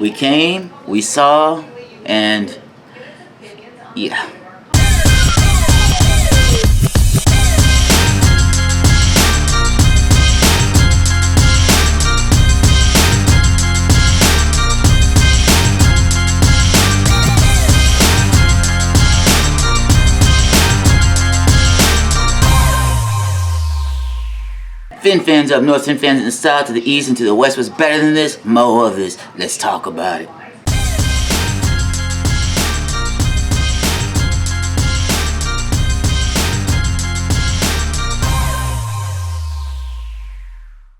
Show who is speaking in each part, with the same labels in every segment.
Speaker 1: We came, we saw, and yeah. Fin fans up north, Fin fans in the south, to the east, and to the west. What's better than this? More of this. Let's talk about it.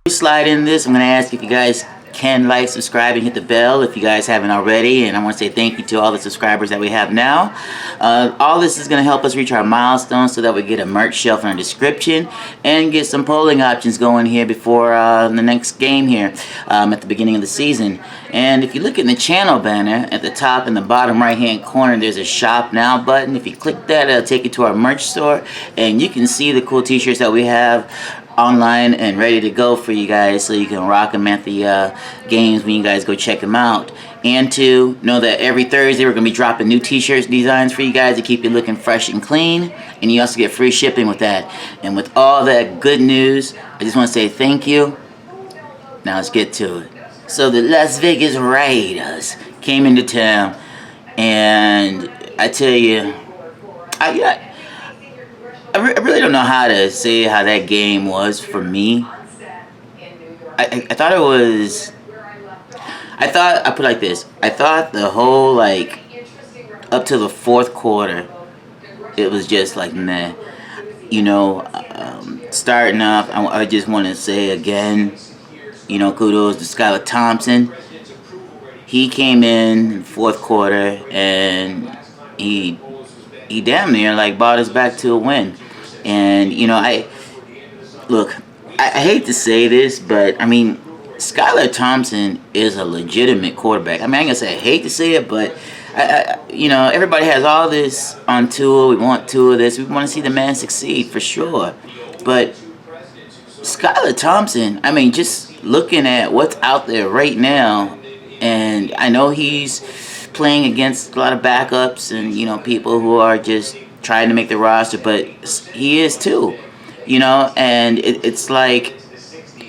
Speaker 1: Slide in this, I'm going to ask if you guys can like, subscribe, and hit the bell if you guys haven't already. And I want to say thank you to all the subscribers that we have now. All this is going to help us reach our milestones so that we get a merch shelf in our description and get some polling options going here before the next game here at the beginning of the season. And if you look in the channel banner at the top in the bottom right hand corner, there's a shop now button. If you click that, it'll take you to our merch store, and you can see the cool t-shirts that we have online and ready to go for you guys, so you can rock them at the games when you guys go check them out. And to know that every Thursday we're going to be dropping new t-shirts designs for you guys to keep you looking fresh and clean, and you also get free shipping with that. And with all that good news, I just want to say thank you. Now let's get to it. So the Las Vegas Raiders came into town, and I tell you, I really don't know how to say how that game was for me. I thought it was... I put it like this. I thought the whole, like, up to the fourth quarter, it was just like, meh. You know, starting off, I just want to say again, you know, kudos to Skylar Thompson. He came in fourth quarter, and he damn near like brought us back to a win. And you know, I hate to say this, but I mean, Skylar Thompson is a legitimate quarterback. I mean, I ain't gonna say I hate to say it, but you know, everybody has all this on Tua. We want Tua this. We want to see the man succeed for sure. But Skylar Thompson, I mean, just looking at what's out there right now, and I know he's playing against a lot of backups and, you know, people who are just trying to make the roster, but he is too, you know. And it's like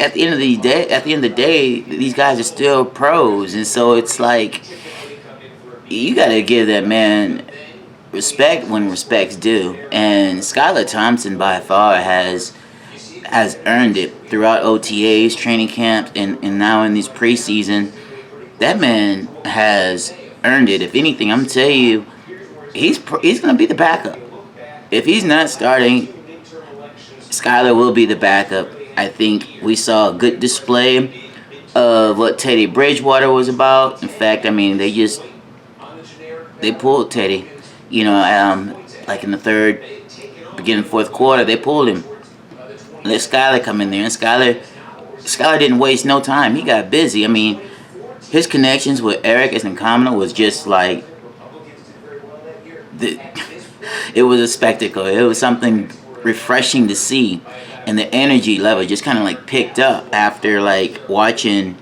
Speaker 1: at the end of the day, these guys are still pros, and so it's like you got to give that man respect when respect's due. And Skylar Thompson by far has earned it throughout OTAs, training camp, and now in these preseason. That man has earned it. If anything, I'm telling you, he's going to be the backup. If he's not starting, Skylar will be the backup. I think we saw a good display of what Teddy Bridgewater was about. In fact, I mean, they pulled Teddy. You know, like in the third, beginning fourth quarter, they pulled him. Let Skylar come in there, and Skylar didn't waste no time. He got busy. I mean, his connections with Eric Estenkamina was just like, it was a spectacle. It was something refreshing to see, and the energy level just kind of like picked up after like watching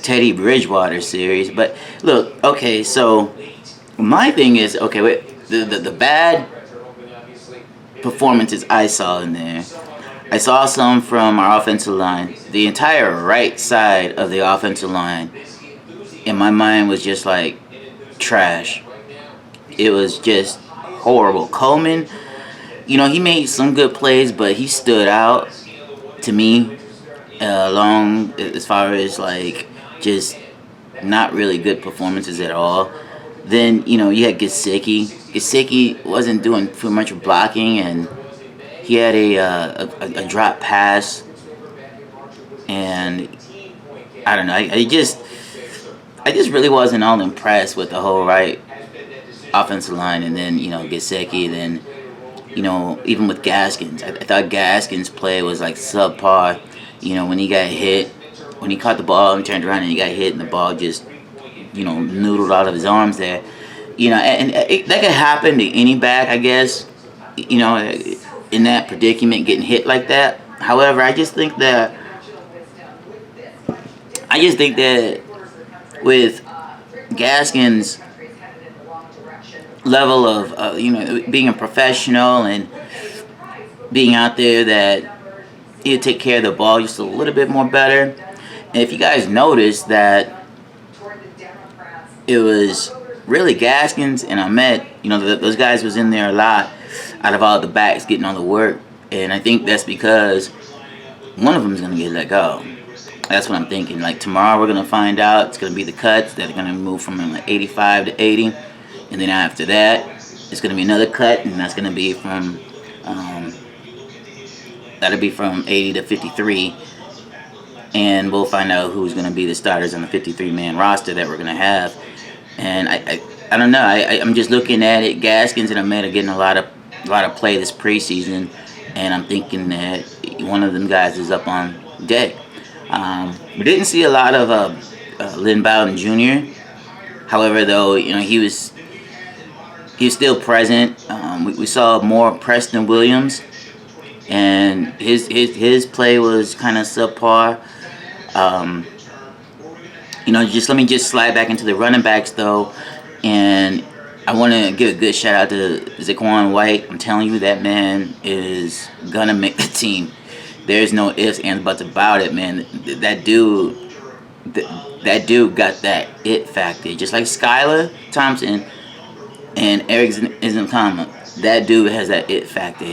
Speaker 1: Teddy Bridgewater series. But look, okay, so my thing is, okay, wait, the bad performances I saw in there. I saw some from our offensive line. The entire right side of the offensive line, in my mind, was just like trash. It was just horrible. Coleman, you know, he made some good plays, but he stood out to me along as far as like just not really good performances at all. Then, you know, you had Gesicki. Gesicki wasn't doing too much blocking, and he had a drop pass, and I don't know. I just really wasn't all impressed with the whole right offensive line. And then, you know, Gesicki. Then, you know, even with Gaskins, I thought Gaskins' play was like subpar. You know, when he got hit, when he caught the ball and turned around and he got hit, and the ball just, you know, noodled out of his arms there. You know, and that could happen to any back, I guess. You know, in that predicament, getting hit like that. However, I just think that with Gaskins' level of being a professional and being out there, that he'll take care of the ball just a little bit more better. And if you guys noticed that it was really Gaskins and Ahmed, those guys was in there a lot out of all the backs getting all the work. And I think that's because one of them is going to get let go. That's what I'm thinking. Like tomorrow we're going to find out. It's going to be the cuts that are going to move from like 85 to 80. And then after that, it's going to be another cut, and that's going to be from that'll be from 80 to 53. And we'll find out who's going to be the starters on the 53-man roster that we're going to have. And I don't know. I'm just looking at it. Gaskins and Ahmed are getting a lot of play this preseason, and I'm thinking that one of them guys is up on deck. We didn't see a lot of Lynn Bowden Jr. However, though, he was still present. We saw more Preston Williams, and his play was kind of subpar. Let me slide back into the running backs though, and I want to give a good shout out to Zaquan White. I'm telling you, that man is gonna make the team. There's no ifs, ands, buts about it, man. That dude got that it factor, just like Skylar Thompson and Eric Ezenkama. That dude has that it factor.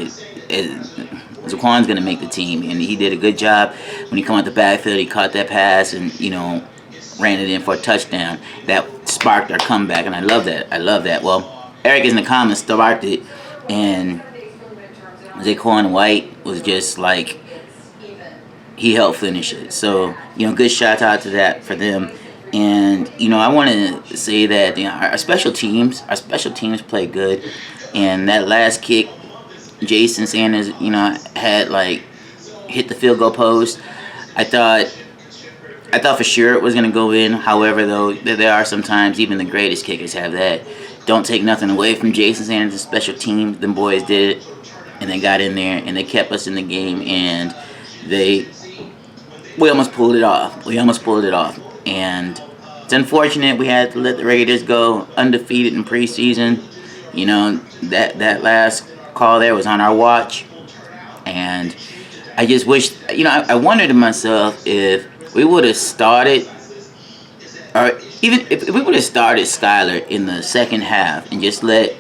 Speaker 1: Zaquan's gonna make the team, and he did a good job when he come out the backfield. He caught that pass and ran it in for a touchdown. That sparked our comeback, and I love that. Well, Eric Ezenkama sparked it, and Zaquan White was just like, he helped finish it. So, good shout out to that for them. And, I want to say that our special teams play good. And that last kick, Jason Sanders, had hit the field goal post. I thought for sure it was going to go in. However, though, there are sometimes even the greatest kickers have that. Don't take nothing away from Jason Sanders' special teams. Them boys did it, and they got in there, and they kept us in the game, and we almost pulled it off. And it's unfortunate we had to let the Raiders go undefeated in preseason. That last call there was on our watch. And I just wish, I wondered to myself if we would have started, or even if we would have started Skylar in the second half and just let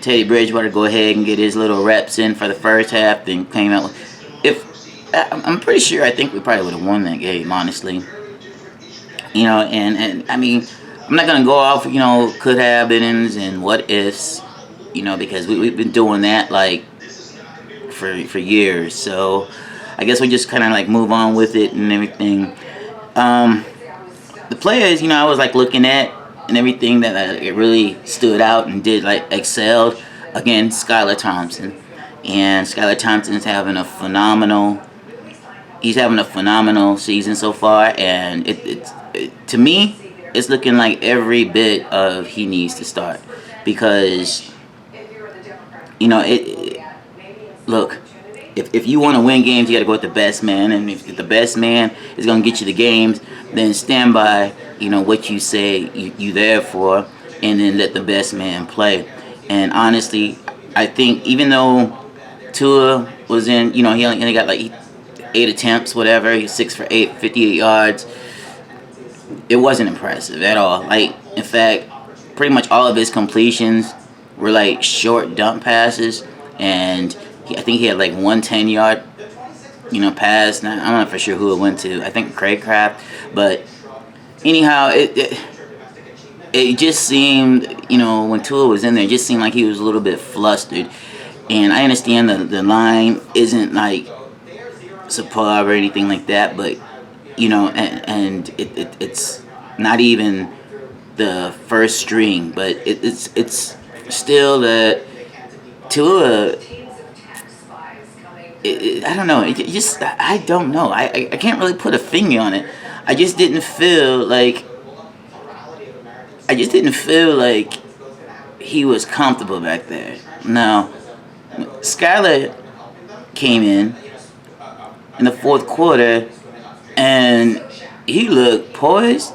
Speaker 1: Teddy Bridgewater go ahead and get his little reps in for the first half, then came out with, I'm pretty sure, I think we probably would have won that game, honestly. And I mean, I'm not going to go off, could have beens and what ifs, because we've been doing that, for years. So I guess we just kind of, move on with it and everything. The players, I was, looking at and everything that it really stood out and did, excelled. Again, Skylar Thompson. And Skylar Thompson is having a phenomenal season so far, and it to me, it's looking like every bit of he needs to start, because look, if you want to win games, you got to go with the best man, and if the best man is going to get you the games, then stand by what you say you there for, and then let the best man play. And honestly, I think even though Tua was in, he only got 8 attempts, whatever. He's 6 for 8, 58 yards. It wasn't impressive at all. In fact, pretty much all of his completions were short dump passes, and I think he had 1 10-yard, pass. Now, I'm not for sure who it went to. I think Craig Kraft, but anyhow, it just seemed, when Tua was in there, it just seemed like he was a little bit flustered. And I understand the line isn't superb or anything like that, but and it's not even the first string, but it's still that Tua. I don't know. I don't know. I can't really put a finger on it. I just didn't feel like he was comfortable back there. Now, Skylar came in the fourth quarter, and he looked poised.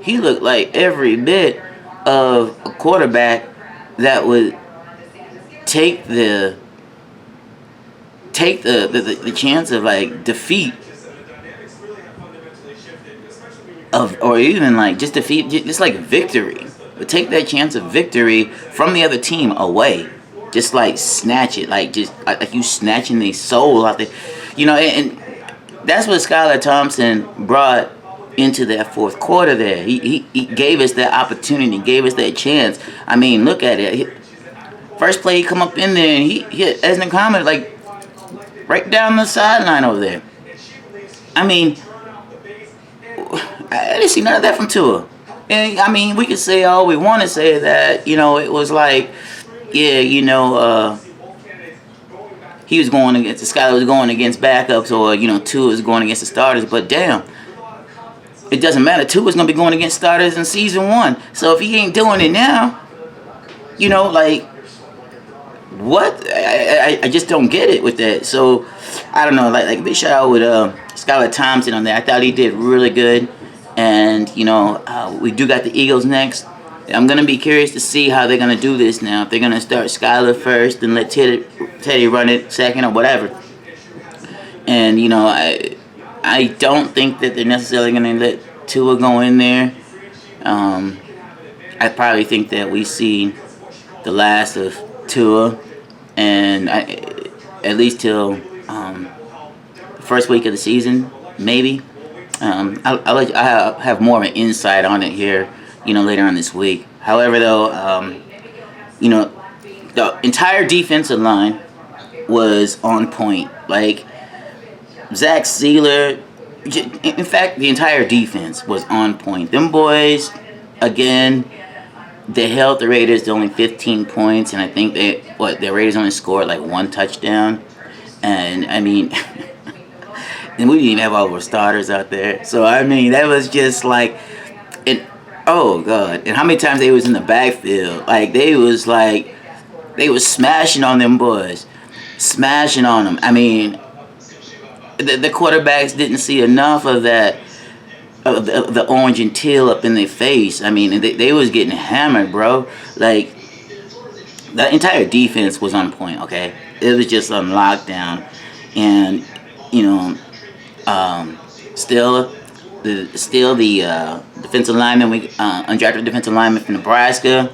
Speaker 1: He looked like every bit of a quarterback that would take the chance of like defeat of, or even like just defeat, just like victory, but take that chance of victory from the other team away, just like snatch it, like just like you snatching their soul out there, and that's what Skylar Thompson brought into that fourth quarter there. He gave us that opportunity, gave us that chance. I mean, look at it. First play, he come up in there and he hit Esna Comet like right down the sideline over there. I mean, I didn't see none of that from Tua. And I mean, we could say all we want to say that, it was like, yeah, he was going against, Skylar was going against backups, or, Tua was going against the starters, but damn, it doesn't matter. Tua's going to be going against starters in season 1. So if he ain't doing it now, like, what? I just don't get it with that. So, I don't know, like big shout out with Skylar Thompson on there. I thought he did really good. And, we do got the Eagles next. I'm going to be curious to see how they're going to do this now. If they're going to start Skylar first and let Teddy run it second or whatever. And, I don't think that they're necessarily going to let Tua go in there. I probably think that we see the last of Tua, and at least till the first week of the season, maybe. I'll have more of an insight on it here, later on this week. However, though, the entire defensive line was on point. Like, Zach Sealer, in fact, the entire defense was on point. Them boys, again, they held the Raiders to only 15 points, and I think the Raiders only scored like 1 touchdown. And, I mean, and we didn't even have all of our starters out there. So, I mean, that was just like, oh, God. And how many times they was in the backfield? Like, they was smashing on them boys. Smashing on them. I mean, the quarterbacks didn't see enough of that, of the orange and teal up in their face. I mean, they was getting hammered, bro. Like, the entire defense was on point, okay? It was just on lockdown. And, still the defensive lineman, undrafted defensive lineman from Nebraska,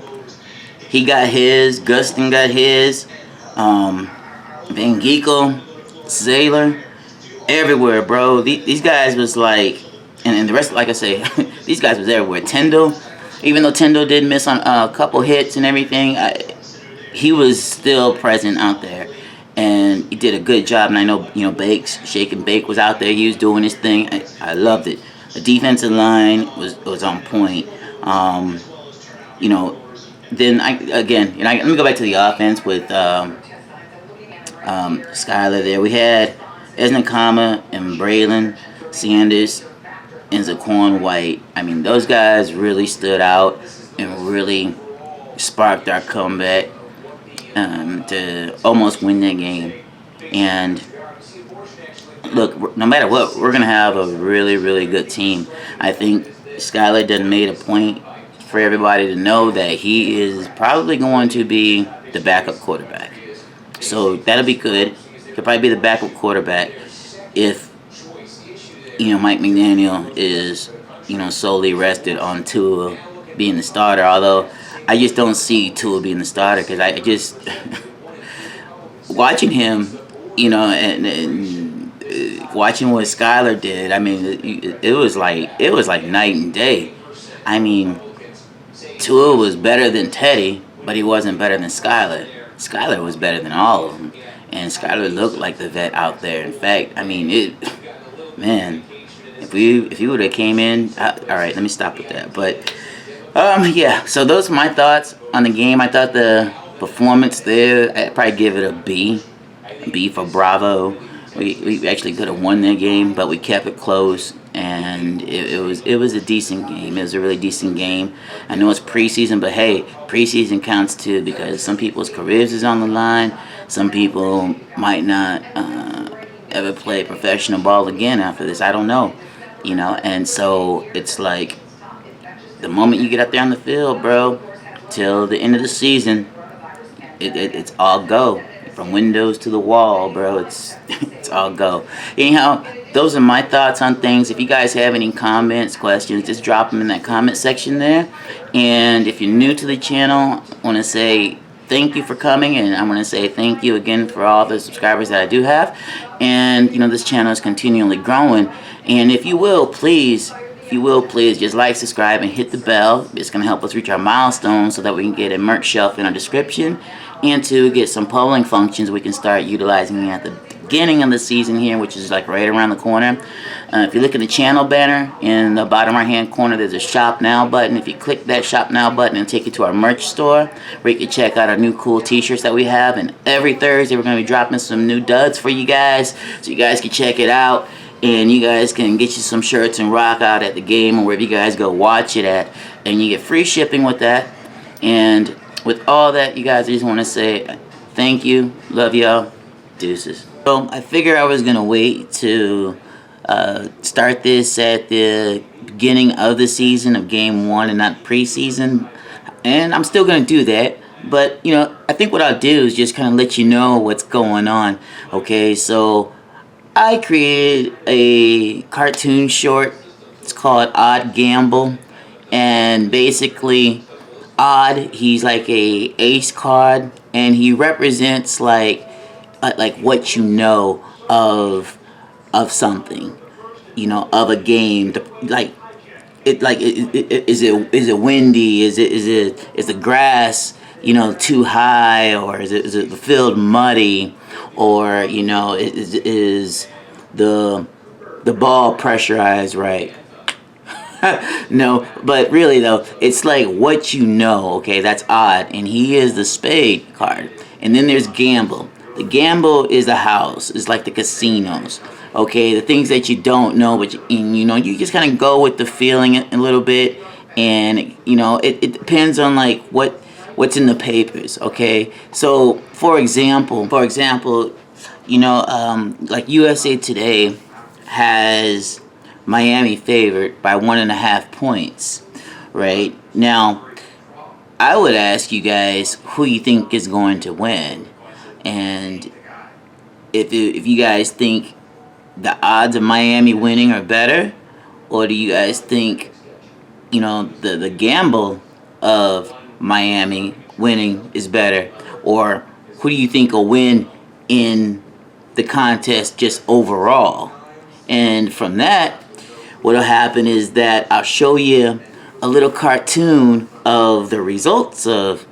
Speaker 1: he got his. Gustin got his. Van Geekel, Saylor, everywhere, bro. These guys was like, and the rest, like I say, these guys was everywhere. Tyndall, even though Tyndall did miss on a couple hits and everything, he was still present out there, and he did a good job. And I know, Bakes, Shake and Bake was out there. He was doing his thing. I loved it. The defensive line was on point. Then let me go back to the offense with Skylar there. We had Esna Kama and Braylon Sanders and Zaquan White. I mean, those guys really stood out and really sparked our comeback to almost win that game. And look, no matter what, we're going to have a really, really good team. I think Skylar done made a point for everybody to know that he is probably going to be the backup quarterback. So that'll be good. He'll probably be the backup quarterback if, Mike McDaniel is, solely rested on Tua being the starter. Although I just don't see Tua being the starter, because I just watching him, and watching what Skylar did. I mean, it was like night and day. I mean, Tua was better than Teddy, but he wasn't better than Skylar. Skylar was better than all of them, and Skylar looked like the vet out there. In fact, I mean, if he would have came in, all right, let me stop with that. But yeah, so those are my thoughts on the game. I thought the performance there, I'd probably give it a B for Bravo. We actually could have won that game, but we kept it close, and it was a decent game. It was a really decent game. I know it's preseason, but hey, preseason counts too, because some people's careers is on the line. Some people might not ever play professional ball again after this. I don't know, and so it's like the moment you get out there on the field, bro, till the end of the season, it's all go. From windows to the wall, bro. It's all go. Anyhow, those are my thoughts on things. If you guys have any comments, questions, just drop them in that comment section there. And if you're new to the channel, I want to say thank you for coming, and I'm going to say thank you again for all the subscribers that I do have. And, you know, this channel is continually growing. And if you will, please just like, subscribe, and hit the bell. It's going to help us reach our milestones so that we can get a merch shelf in our description, and to get some polling functions we can start utilizing at the beginning of the season here, which is like right around the corner. If you look at the channel banner in the bottom right hand corner, there's a Shop Now button. If you click that Shop Now button, it'll take you to our merch store where you can check out our new cool t-shirts that we have. And every Thursday we're going to be dropping some new duds for you guys, so you guys can check it out. And you guys can get you some shirts and rock out at the game or wherever you guys go watch it at. And you get free shipping with that. And with all that, you guys, I just want to say thank you. Love y'all. Deuces. So I figured I was going to wait to start this at the beginning of the season of game 1 and not preseason. And I'm still going to do that. But, you know, I think what I'll do is just kind of let you know what's going on. Okay, so I created a cartoon short. It's called Odd Gamble, and basically Odd, he's like a ace card, and he represents like what you know of something, you know, of a game. Is it windy? Is the grass, you know, too high, or is it the field muddy? Or, you know, is the ball pressurized right? No, but really though, it's like what you know. Okay, that's Odd, and he is the spade card. And then there's Gamble. The Gamble is the house. It's like the casinos. Okay, the things that you don't know, but you know, you just kind of go with the feeling a little bit, and you know, it depends on like what's in the papers. Okay, so for example, you know, like USA Today has Miami favored by 1.5 points. Right now, I would ask you guys who you think is going to win, and if you guys think the odds of Miami winning are better, or do you guys think, you know, the gamble of Miami winning is better, or who do you think will win in the contest just overall? And from that, what'll happen is that I'll show you a little cartoon of the results of,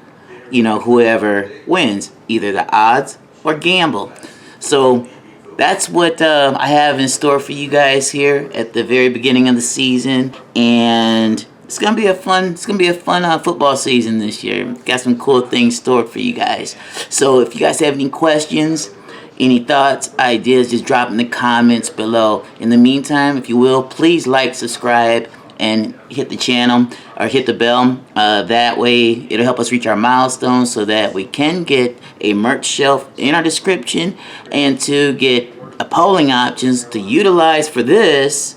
Speaker 1: you know, whoever wins, either the odds or gamble. So that's what I have in store for you guys here at the very beginning of the season, and it's gonna be a fun football season this year. Got some cool things stored for you guys. So if you guys have any questions, any thoughts, ideas, just drop in the comments below. In the meantime, if you will, please like, subscribe, and hit the channel or hit the bell. That way it'll help us reach our milestones so that we can get a merch shelf in our description, and to get polling options to utilize for this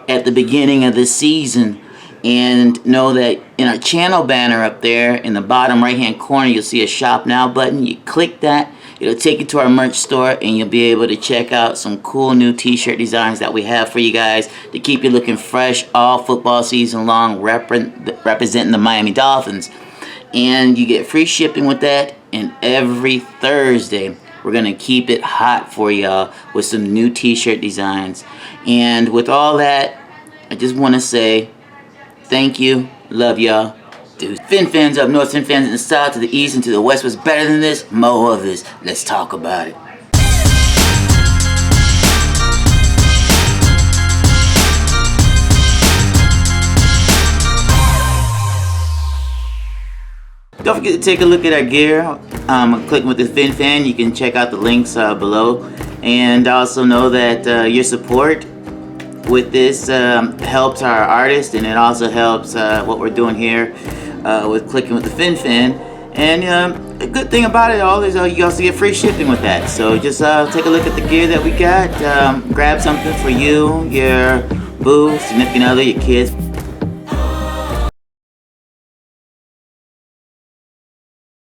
Speaker 1: at the beginning of the season. And know that in our channel banner up there in the bottom right hand corner, you'll see a Shop Now button. You click that, it'll take you to our merch store, and you'll be able to check out some cool new t-shirt designs that we have for you guys to keep you looking fresh all football season long, representing the Miami Dolphins. And you get free shipping with that. And every Thursday we're gonna keep it hot for y'all with some new t-shirt designs. And with all that, I just want to say thank you, love y'all. Dude, Fin fans up north, Fin fans in the south, to the east, and to the west. What's better than this? More of this. Let's talk about it. Don't forget to take a look at our gear. Clicking with the Fin Fan. You can check out the links below, and also know that your support with this helps our artists, and it also helps what we're doing here with Clicking with the Fin Fan. And a good thing about it all is you also get free shipping with that. So just take a look at the gear that we got. Grab something for you, your boo, significant other, your kids.